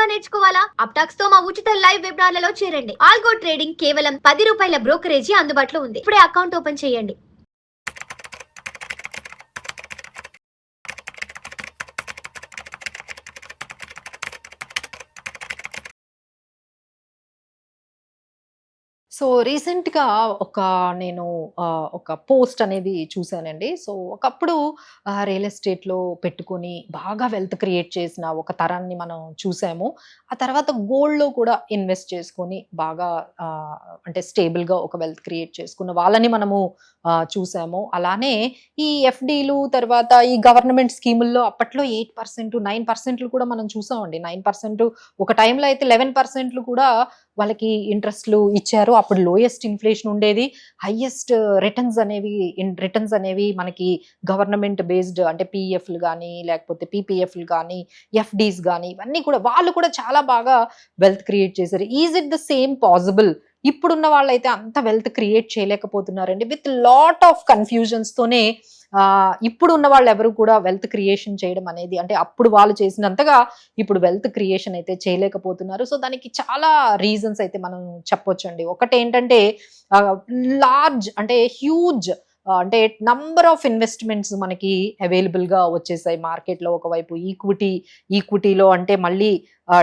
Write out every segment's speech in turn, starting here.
గా నేర్చుకోవాలా? అప్టాక్స్ తో మా ఉచిత లైవ్ వెబినార్లలో చేరండి. ఆల్గో ట్రేడింగ్ కేవలం ₹10 బ్రోకరేజీ అందుబాటులో ఉంది. ఇప్పుడే అకౌంట్ ఓపెన్ చేయండి. సో రీసెంట్‌గా ఒక నేను ఒక పోస్ట్ అనేది చూసానండి. సో ఒకప్పుడు రియల్ ఎస్టేట్‌లో పెట్టుకొని బాగా వెల్త్ క్రియేట్ చేసిన ఒక తరాన్ని మనం చూసాము. ఆ తర్వాత గోల్డ్‌లో కూడా ఇన్వెస్ట్ చేసుకొని బాగా ఆహ్, అంటే స్టేబుల్‌గా ఒక వెల్త్ క్రియేట్ చేసుకున్న వాళ్ళని మనము చూసాము. అలానే ఈ ఎఫ్‌డీలు తర్వాత ఈ గవర్నమెంట్ స్కీముల్లో అప్పట్లో 8%, 9% కూడా మనం చూసామండి. 9% ఒక టైంలో అయితే 11% కూడా వాళ్ళకి ఇంట్రెస్ట్‌లు ఇచ్చారు. అప్పుడు లోయెస్ట్ ఇన్‌ఫ్లేషన్ ఉండేది. హైయెస్ట్ రిటర్న్స్ అనేవి మనకి గవర్నమెంట్ బేస్డ్ అంటే పీఎఫ్‌లు గాని, లేకపోతే పీపీఎఫ్‌లు గాని, ఎఫ్‌డీస్ గాని ఇవన్నీ కూడా వాళ్ళు కూడా చాలా బాగా వెల్త్ క్రియేట్ చేశారు. Is it the same possible? ఇప్పుడున్న వాళ్ళైతే అంత వెల్త్ క్రియేట్ చేయలేకపోతున్నారండి. విత్ లాట్ ఆఫ్ కన్‌ఫ్యూజన్స్ తోనే ఇప్పుడు ఉన్న వాళ్ళెవరు కూడా వెల్త్ క్రియేషన్ చేయడం అనేది అంటే అప్పుడు వాళ్ళు చేసినంతగా ఇప్పుడు వెల్త్ క్రియేషన్ అయితే చేయలేకపోతున్నారు. సో, దానికి చాలా రీజన్స్ అయితే మనం చెప్పొచ్చండి. ఒకటేంటంటే లార్జ్ అంటే హ్యూజ్ అంటే నంబర్ ఆఫ్ ఇన్వెస్ట్‌మెంట్స్ మనకి అవైలబుల్‌గా వచ్చేసాయి మార్కెట్‌లో. ఒకవైపు ఈక్విటీలో అంటే మళ్ళీ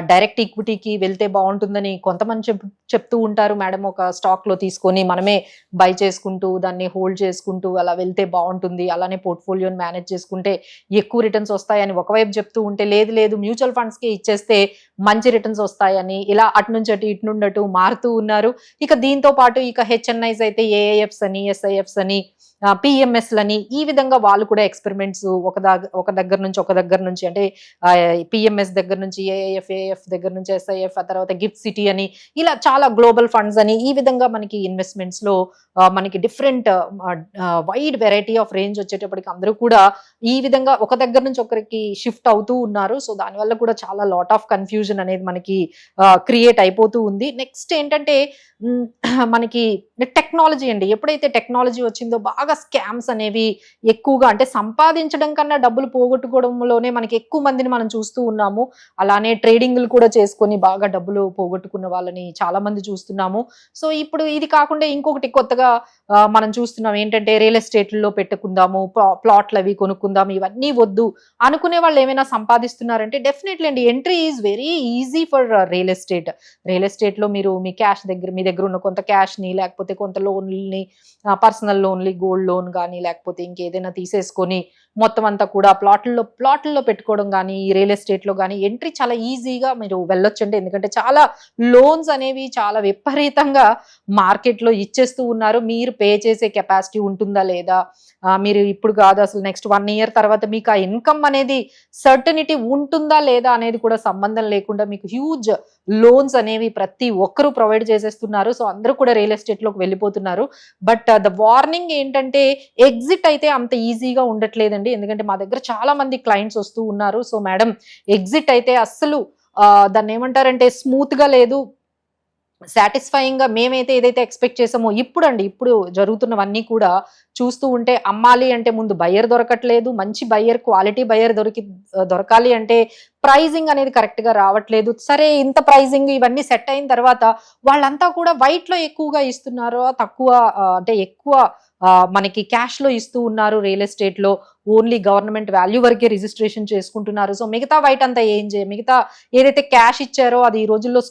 డైరెక్ట్ ఈక్విటీకి వెళ్తే బావుంటుందని కొంతమంది చెప్తూ ఉంటారు. మేడం ఒక స్టాక్‌లో తీసుకొని మనమే బై చేసుకుంటూ, దాన్ని హోల్డ్ చేసుకుంటూ అలా వెళ్తే బావుంటుంది. అలానే పోర్ట్‌ఫోలియోని మేనేజ్ చేసుకుంటే ఎక్కువ రిటర్న్స్ వస్తాయని ఒకవైపు చెప్తూ ఉంటే, లేదు లేదు మ్యూచువల్ ఫండ్స్‌కే ఇచ్చేస్తే మంచి రిటర్న్స్ వస్తాయని ఇలా అటు నుంచి అటు, ఇటు నుండి అటు మారుతూ ఉన్నారు. ఇక దీంతో పాటు ఇక హెచ్ఎన్ఐస్ అయితే ఏఐఎఫ్స్ అని, ఎస్ఐఎఫ్స్ అని, పీఎంఎస్‌లని ఈ విధంగా వాళ్ళు కూడా ఎక్స్‌పెరిమెంట్స్ ఒక దగ్గర నుంచి అంటే పీఎంఎస్ దగ్గర నుంచి ఏఐఎఫ్ దగ్గర నుంచి ఎస్ఐఎఫ్, ఆ తర్వాత గిఫ్ట్ సిటీ అని ఇలా చాలా గ్లోబల్ ఫండ్స్ అని ఈ విధంగా మనకి ఇన్వెస్ట్‌మెంట్స్‌లో మనకి different wide variety of range వచ్చేటప్పటికి అందరూ కూడా ఈ విధంగా ఒక దగ్గర నుంచి ఒకరికి షిఫ్ట్ అవుతూ ఉన్నారు. సో, దానివల్ల కూడా చాలా లాట్ ఆఫ్ కన్‌ఫ్యూజన్ అనేది మనకి క్రియేట్ అయిపోతూ ఉంది. నెక్స్ట్ ఏంటంటే మనకి టెక్నాలజీ అండి. ఎప్పుడైతే టెక్నాలజీ వచ్చిందో బాగా స్కామ్స్ అనేవి ఎక్కువగా అంటే సంపాదించడం కన్నా డబ్బులు పోగొట్టుకోవడంలోనే మనకి ఎక్కువ మందిని మనం చూస్తూ ఉన్నాము. అలానే ట్రేడింగ్‌లు కూడా చేసుకొని బాగా డబ్బులు పోగొట్టుకున్న వాళ్ళని చాలా మంది చూస్తున్నాము. సో, ఇప్పుడు ఇది కాకుండా ఇంకొకటి కొత్తగా మనం చూస్తున్నాం ఏంటంటే రియల్ ఎస్టేట్‌లో పెట్టుకుందాము, ప్లాట్‌లవి కొనుక్కుందాం ఇవన్నీ వద్దు అనుకునే వాళ్ళు ఏమైనా సంపాదిస్తున్నారంటే డెఫినెట్‌లీ అండి. Entry is very easy for real estate. Real ఎస్టేట్‌లో మీరు మీ దగ్గర ఉన్న కొంత క్యాష్‌ని లేకపోతే కొంత లోన్‌ని పర్సనల్ లోన్‌లు, గోల్డ్ లోన్ గాని లేకపోతే ఇంకేదైనా తీసేసుకొని మొత్తం అంతా కూడా ప్లాట్‌ల్లో పెట్టుకోవడం గాని, ఈ రియల్ ఎస్టేట్‌లో గాని ఎంట్రీ చాలా ఈజీగా మీరు వెళ్ళొచ్చండి. ఎందుకంటే చాలా లోన్స్ అనేవి చాలా విపరీతంగా మార్కెట్‌లో ఇచ్చేస్తూ ఉన్నారు. మీరు పే చేసే కెపాసిటీ ఉంటుందా లేదా? మీరు ఇప్పుడు కాదు అసలు నెక్స్ట్ 1 ఇయర్ తర్వాత మీకు ఆ ఇన్‌కమ్ అనేది సర్టెనిటీ ఉంటుందా లేదా అనేది కూడా సంబంధం లేకుండా మీకు హ్యూజ్ లోన్స్ అనేవి ప్రతి ఒక్కరు ప్రొవైడ్ చేసేస్తున్నారు. సో, అందరూ కూడా రియల్ ఎస్టేట్‌లోకి వెళ్ళిపోతున్నారు. బట్ ద వార్నింగ్ ఏంటంటే ఎగ్జిట్ అయితే అంత ఈజీగా ఉండట్లేదండి. ఎందుకంటే మా దగ్గర చాలా మంది క్లయింట్స్ వస్తూ ఉన్నారు. సో, మేడం ఎగ్జిట్ అయితే అస్సలు దాన్నేమంటారంటే స్మూత్‌గా లేదు. సాటిస్ఫైయింగ్‌గా మేమైతే ఏదైతే ఎక్స్‌పెక్ట్ చేసామో ఇప్పుడు జరుగుతున్నవన్నీ కూడా చూస్తూ ఉంటే అమ్మాలి అంటే ముందు బయ్యర్ దొరకట్లేదు. మంచి బయ్యర్, క్వాలిటీ బయ్యర్ దొరకాలి అంటే ప్రైజింగ్ అనేది కరెక్ట్‌గా రావట్లేదు. సరే ఇంత ప్రైజింగ్ ఇవన్నీ సెట్ అయిన తర్వాత వాళ్ళంతా కూడా వైట్‌లో ఎక్కువగా ఇస్తున్నారా? తక్కువ అంటే ఎక్కువ మనకి క్యాష్‌లో ఇస్తూ ఉన్నారు రియల్ ఎస్టేట్‌లో. ఓన్లీ గవర్నమెంట్ వాల్యూ వరకే రిజిస్ట్రేషన్ చేసుకుంటున్నారు. సో, మిగతా వైట్ అంతా మిగతా ఏదైతే క్యాష్ ఇచ్చారో అది ఈ రోజుల్లో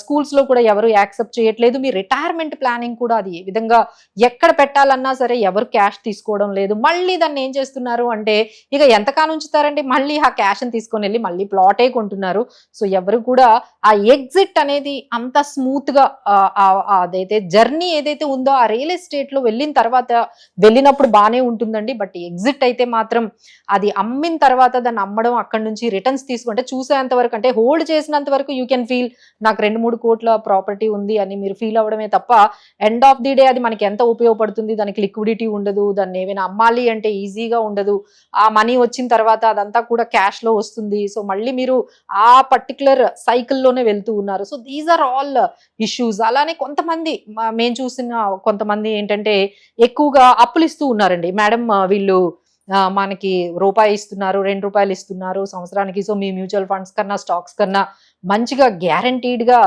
స్కూల్స్‌లో కూడా ఎవరు యాక్సెప్ట్ చేయట్లేదు. మీ రిటైర్మెంట్ ప్లానింగ్ కూడా అది ఏ విధంగా ఎక్కడ పెట్టాలన్నా సరే ఎవరు క్యాష్ తీసుకోవడం లేదు. మళ్ళీ దాన్ని ఏం చేస్తున్నారు అంటే ఇక ఎంతకాలం ఉంచుతారండి? మళ్ళీ ఆ క్యాష్‌ని తీసుకొనెళ్ళి మళ్ళీ ప్లాటే కొంటున్నారు. సో, ఎవరు కూడా ఆ ఎగ్జిట్ అనేది అంత స్మూత్‌గా అదైతే జర్నీ ఏదైతే ఉందో ఆ రియల్ ఎస్టేట్‌లో వెళ్ళినప్పుడు బానే ఉంటుందండి. బట్ ఎగ్జిట్ అయితే మాత్రం అది అమ్మిన తర్వాత దాన్ని అమ్మడం అక్కడి నుంచి రిటర్న్స్ తీసుకుంటే చూసేంత వరకు అంటే హోల్డ్ చేసినంత వరకు యూ కెన్ ఫీల్ నాకు 2-3 కోట్ల ప్రాపర్టీ ఉంది అని మీరు ఫీల్ అవ్వడమే తప్ప ఎండ్ ఆఫ్ ది డే అది మనకి ఎంత ఉపయోగపడుతుంది, దానికి లిక్విడిటీ ఉండదు, దాన్ని ఏమైనా అమ్మాలి అంటే ఈజీగా ఉండదు. ఆ మనీ వచ్చిన తర్వాత అదంతా కూడా క్యాష్‌లో వస్తుంది. సో, మళ్ళీ మీరు ఆ పర్టిక్యులర్ సైకిల్‌లోనే వెళ్తూ ఉన్నారు. So, these are all issues. అలానే కొంతమంది మేము చూసిన కొంతమంది ఏంటంటే ఎక్కువగా అప్పులిస్తూ ఉన్నారండి. మేడం వీళ్ళు మనకి రూపాయి ఇస్తున్నారు, ₹2 ఇస్తున్నారు సంవత్సరానికి. సో మీ మ్యూచువల్ ఫండ్స్ కన్నా స్టాక్స్ కన్నా మంచిగా గ్యారంటీడ్గా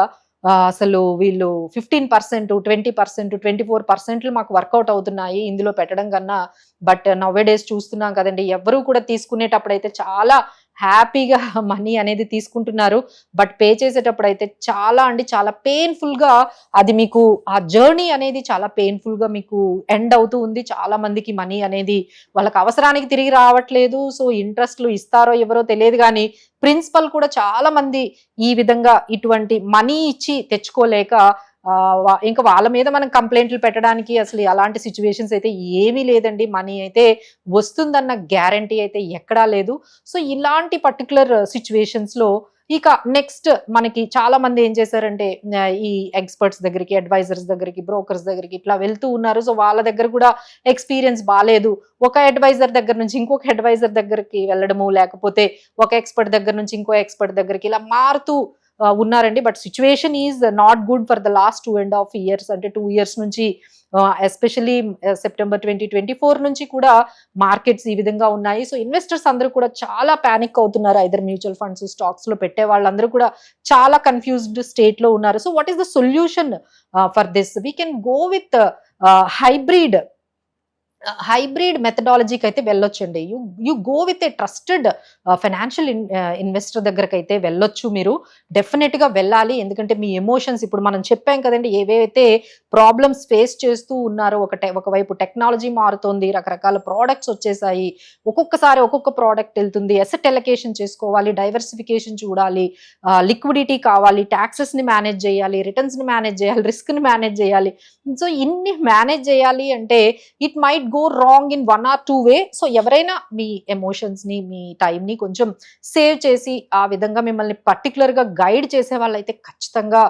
అసలు వీళ్ళు 15%, 20%, 24% మాకు వర్కౌట్ అవుతున్నాయి ఇందులో పెట్టడం కన్నా. బట్ నవ్వే డేస్ చూస్తున్నాం కదండి, ఎవరు కూడా తీసుకునేటప్పుడు అయితే చాలా హ్యాపీగా మనీ అనేది తీసుకుంటున్నారు. బట్ పే చేసేటప్పుడు అయితే చాలా పెయిన్ఫుల్గా అది మీకు ఆ జర్నీ అనేది చాలా పెయిన్ఫుల్గా మీకు ఎండ్ అవుతూ ఉంది. చాలా మందికి మనీ అనేది వాళ్ళకి అవసరానికి తిరిగి రావట్లేదు. సో ఇంట్రెస్ట్లు ఇస్తారో ఎవరో తెలియదు, కానీ ప్రిన్సిపల్ కూడా చాలా మంది ఈ విధంగా ఇటువంటి మనీ ఇచ్చి తెచ్చుకోలేక ఇంకా వాళ్ళ మీద మనం కంప్లైంట్లు పెట్టడానికి అసలు అలాంటి సిచ్యువేషన్స్ అయితే ఏమీ లేదండి. మనీ అయితే వస్తుందన్న గ్యారంటీ అయితే ఎక్కడా లేదు. సో ఇలాంటి పర్టికులర్ సిచ్యువేషన్స్ లో ఇక నెక్స్ట్ మనకి చాలా మంది ఏం చేశారంటే ఈ ఎక్స్పర్ట్స్ దగ్గరికి, అడ్వైజర్స్ దగ్గరికి, బ్రోకర్స్ దగ్గరికి ఇట్లా వెళ్తూ ఉన్నారు. సో వాళ్ళ దగ్గర కూడా ఎక్స్పీరియన్స్ బాగాలేదు. ఒక అడ్వైజర్ దగ్గర నుంచి ఇంకొక అడ్వైజర్ దగ్గరికి వెళ్ళడము, లేకపోతే ఒక ఎక్స్పర్ట్ దగ్గర నుంచి ఇంకో ఎక్స్పర్ట్ దగ్గరికి ఇలా మారుతూ ఉన్నారండి. But situation is not good for the last 2.5 years, అంటే 2 years నుంచి ఎస్పెషలీ సెప్టెంబర్ 2024 నుంచి కూడా మార్కెట్స్ ఈ విధంగా ఉన్నాయి. సో ఇన్వెస్టర్స్ అందరూ కూడా చాలా ప్యానిక్ అవుతున్నారు. ఐదర్ మ్యూచువల్ ఫండ్స్, స్టాక్స్ లో పెట్టే వాళ్ళందరూ కూడా చాలా కన్ఫ్యూజ్డ్ స్టేట్ లో ఉన్నారు. So what is the solution for this? We can go with hybrid మెథడాలజీకి అయితే వెళ్ళొచ్చండి. You go with a trusted financial investor దగ్గరకు అయితే వెళ్ళొచ్చు. మీరు డెఫినెట్ గా వెళ్ళాలి. ఎందుకంటే మీ ఎమోషన్స్ ఇప్పుడు మనం చెప్పాం కదండి, ఏవైతే ప్రాబ్లమ్స్ ఫేస్ చేస్తూ ఉన్నారో, ఒకవైపు టెక్నాలజీ మారుతోంది, రకరకాల ప్రోడక్ట్స్ వచ్చేసాయి, ఒక్కొక్కసారి ఒక్కొక్క ప్రోడక్ట్ వెళ్తుంది, అసెట్ ఎలకేషన్ చేసుకోవాలి, డైవర్సిఫికేషన్ చూడాలి, లిక్విడిటీ కావాలి, ట్యాక్సెస్ ని మేనేజ్ చేయాలి, రిటర్న్స్ ని మేనేజ్ చేయాలి, రిస్క్ ని మేనేజ్ చేయాలి. సో ఇన్ని మేనేజ్ చేయాలి అంటే it might go wrong in 1 or 2 way. So ఎవరైనా మీ ఎమోషన్స్ ని, మీ టైం ని కొంచెం సేవ్ చేసి ఆ విధంగా మిమ్మల్ని పర్టికులర్ గా గైడ్ చేసే వాళ్ళైతే ఖచ్చితంగా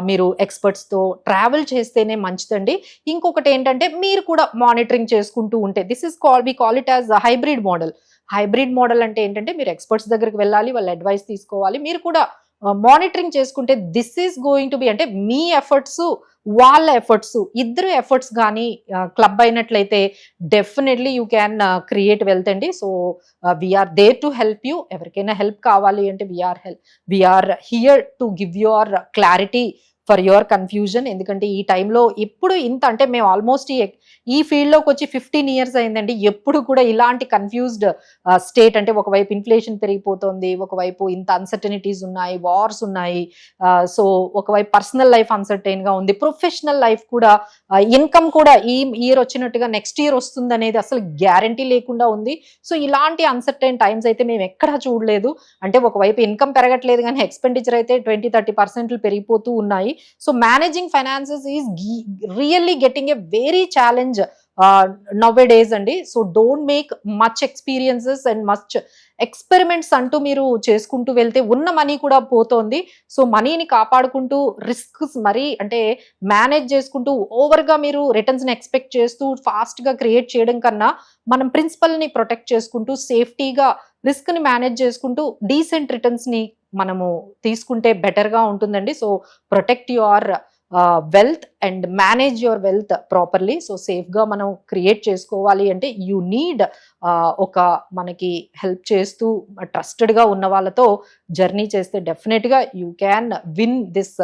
మీరు ఎక్స్పర్ట్స్ తో ట్రావెల్ చేస్తేనే మంచిదండి. ఇంకొకటి ఏంటంటే మీరు కూడా మానిటరింగ్ చేసుకుంటూ ఉంటే, we call it as hybrid model. Hybrid model అంటే ఏంటంటే మీరు ఎక్స్పర్ట్స్ దగ్గరికి వెళ్ళాలి, వాళ్ళ అడ్వైస్ తీసుకోవాలి, మీరు కూడా మానిటరింగ్ చేసుకుంటే this is going to be, అంటే మీ ఎఫర్ట్స్, వాళ్ళ ఎఫర్ట్స్, ఇద్దరు ఎఫర్ట్స్ కానీ క్లబ్ అయినట్లయితే definitely you can create wealth అండి. So we're there to help you. ఎవరికైనా హెల్ప్ కావాలి అంటే we're here to give your clarity for your confusion. ఎందుకంటే ఈ టైంలో ఎప్పుడు ఇంత, అంటే మేము ఆల్మోస్ట్ ఈ ఫీల్డ్లోకి వచ్చి 15 years అయిందండి. ఎప్పుడు కూడా ఇలాంటి కన్ఫ్యూజ్డ్ స్టేట్, అంటే ఒకవైపు ఇన్ఫ్లేషన్ పెరిగిపోతుంది, ఒకవైపు ఇంత అన్సర్టనిటీస్ ఉన్నాయి, వార్స్ ఉన్నాయి, సో ఒకవైపు పర్సనల్ లైఫ్ అన్సర్టైన్ గా ఉంది, ప్రొఫెషనల్ లైఫ్ కూడా, ఇన్కమ్ కూడా ఈ ఇయర్ వచ్చినట్టుగా నెక్స్ట్ ఇయర్ వస్తుంది అనేది అసలు గ్యారంటీ లేకుండా ఉంది. సో ఇలాంటి అన్సర్టైన్ టైమ్స్ అయితే మేము ఎక్కడా చూడలేదు. అంటే ఒకవైపు ఇన్కమ్ పెరగట్లేదు కానీ ఎక్స్పెండిచర్ అయితే 20-30% పెరిగిపోతూ ఉన్నాయి. So managing finances is really getting a very challenge nowadays అండి. So don't make much experiences and much experiments అంటూ మీరు చేసుకుంటూ వెళ్తే ఉన్న మనీ కూడా పోతోంది. సో మనీని కాపాడుకుంటూ రిస్క్స్ మరీ అంటే మేనేజ్ చేసుకుంటూ ఓవర్గా మీరు రిటర్న్స్ని ఎక్స్పెక్ట్ చేస్తూ ఫాస్ట్గా క్రియేట్ చేయడం కన్నా మనం ప్రిన్సిపల్ని ప్రొటెక్ట్ చేసుకుంటూ సేఫ్టీగా రిస్క్ని మేనేజ్ చేసుకుంటూ డీసెంట్ రిటర్న్స్ని మనము తీసుకుంటే బెటర్గా ఉంటుందండి. So protect your wealth and manage your wealth properly. So సేఫ్గా మనం క్రియేట్ చేసుకోవాలి అంటే యూ నీడ్ ఒక మనకి హెల్ప్ చేస్తూ ట్రస్టెడ్గా ఉన్న వాళ్ళతో జర్నీ చేస్తే డెఫినెట్గా you can win this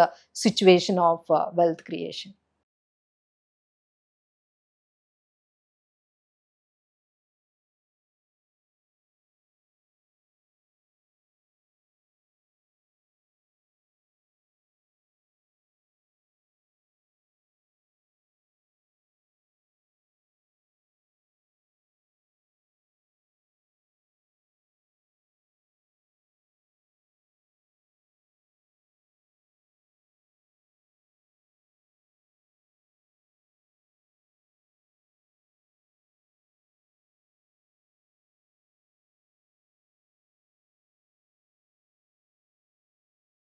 situation of wealth creation.